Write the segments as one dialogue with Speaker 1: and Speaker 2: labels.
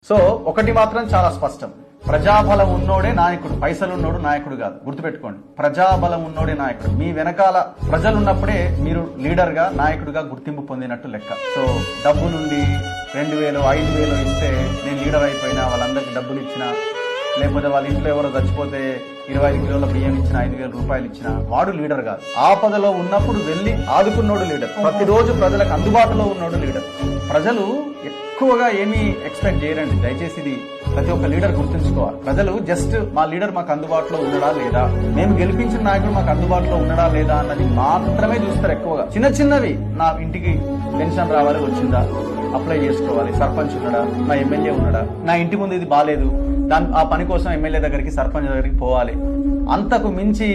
Speaker 1: So ఒకటి మాత్రం చాలా స్పష్టం, ప్రజాబలం ఉన్నోడే నాయకుడు, పైసలున్నోడు నాయకుడు కాదు. గుర్తుపెట్టుకోండి, ప్రజాబలం ఉన్నోడే నాయకుడు. మీ వెనకాల ప్రజలున్నప్పుడే మీరు లీడర్ గా, నాయకుడిగా గుర్తింపు పొందినట్టు లెక్క. సో డబ్బులుండి 2000 5000 ఇస్తే నేను లీడర్ అయిపోయినా, వాళ్ళందరికీ డబ్బులు ఇచ్చినా, లేకపోతే వాళ్ళ ఇంట్లో ఎవరో చచ్చిపోతే 25 కిలోల బియ్యం ఇచ్చిన, 5000 రూపాయలు ఇచ్చిన వాడు లీడర్ కాదు. ఆపదలో ఉన్నప్పుడు వెళ్లి ఆదుకున్నోడు లీడర్. ప్రతిరోజు ప్రజలకు అందుబాటులో ఉన్నోడు లీడర్. ప్రజలు ఎక్కువగా ఏమీ ఎక్స్పెక్ట్ చేయరండి. దయచేసి ఇది ప్రతి ఒక్క లీడర్ గుర్తుంచుకోవాలి. ప్రజలు జస్ట్ మా లీడర్ మాకు అందుబాటులో ఉన్నాడా లేదా, మేము గెలిపించిన నాయకుడు మాకు అందుబాటులో ఉన్నాడా లేదా అన్నది మాత్రమే చూస్తారు ఎక్కువగా. చిన్న చిన్నవి, నా ఇంటికి పెన్షన్ రావాలి, వచ్చిందా, అప్లై చేసుకోవాలి, సర్పంచ్ ఉన్నాడా, నా ఎమ్మెల్యే ఉన్నాడా, నా ఇంటి ముందు ఇది బాలేదు, ఆ పని కోసం ఎమ్మెల్యే దగ్గరికి, సర్పంచ్ దగ్గరికి పోవాలి. అంతకు మించి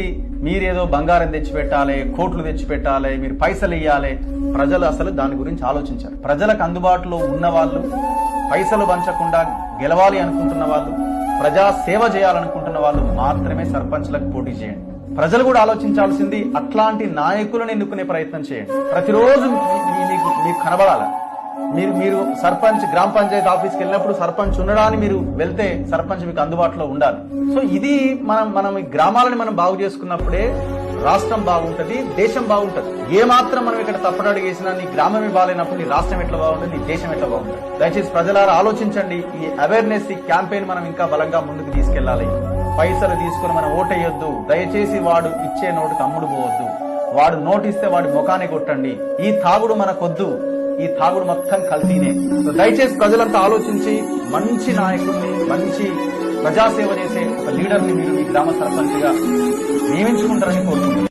Speaker 1: మీరేదో బంగారం తెచ్చిపెట్టాలి, కోట్లు తెచ్చిపెట్టాలి, మీరు పైసలు ఇవ్వాలి, ప్రజలు అసలు దాని గురించి ఆలోచించారు. ప్రజలకు అందుబాటులో ఉన్న వాళ్ళు, పైసలు పంచకుండా గెలవాలి అనుకుంటున్న వాళ్ళు, ప్రజా సేవ చేయాలనుకుంటున్న వాళ్ళు మాత్రమే సర్పంచ్లకు పోటీ చేయండి. ప్రజలు కూడా ఆలోచించాల్సింది, అట్లాంటి నాయకులను ఎన్నుకునే ప్రయత్నం చేయండి. ప్రతిరోజు మీకు కనబడాలి. మీరు సర్పంచ్, గ్రామ పంచాయతీ ఆఫీస్కి వెళ్ళినప్పుడు సర్పంచ్ ఉండడాన్ని మీరు వెళ్తే సర్పంచ్ మీకు అందుబాటులో ఉండాలి. సో ఇది మనం ఈ గ్రామాలని మనం బాగు చేసుకున్నప్పుడే రాష్ట్రం బాగుంటది, దేశం బాగుంటది. ఏ మాత్రం మనం ఇక్కడ తప్పటడుగు వేసినా నీ గ్రామమే బాగాలేనప్పుడు నీ రాష్ట్రం ఎట్లా బాగుంటుంది, నీ దేశం ఎట్లా బాగుంటుంది. దయచేసి ప్రజలారా ఆలోచించండి. ఈ అవేర్నెస్, ఈ క్యాంపెయిన్ మనం ఇంకా బలంగా ముందుకు తీసుకెళ్లాలి. పైసలు తీసుకుని మనం ఓటేయొద్దు. దయచేసి వాడు ఇచ్చే నోటుకు అమ్ముడు పోవద్దు. వాడు నోటిస్తే వాడి ముఖాన్ని కొట్టండి. ఈ తాగుడు మనకొద్దు. ఈ తాగుడు మొత్తం కల్తీనే. దయచేసి ప్రజలంతా ఆలోచించి మంచి నాయకుడిని, మంచి ప్రజాసేవ చేసే ఒక లీడర్ని మీరు మీ గ్రామ సర్పంచ్గా నియమించుకుంటారని కోరుకుంటున్నాను.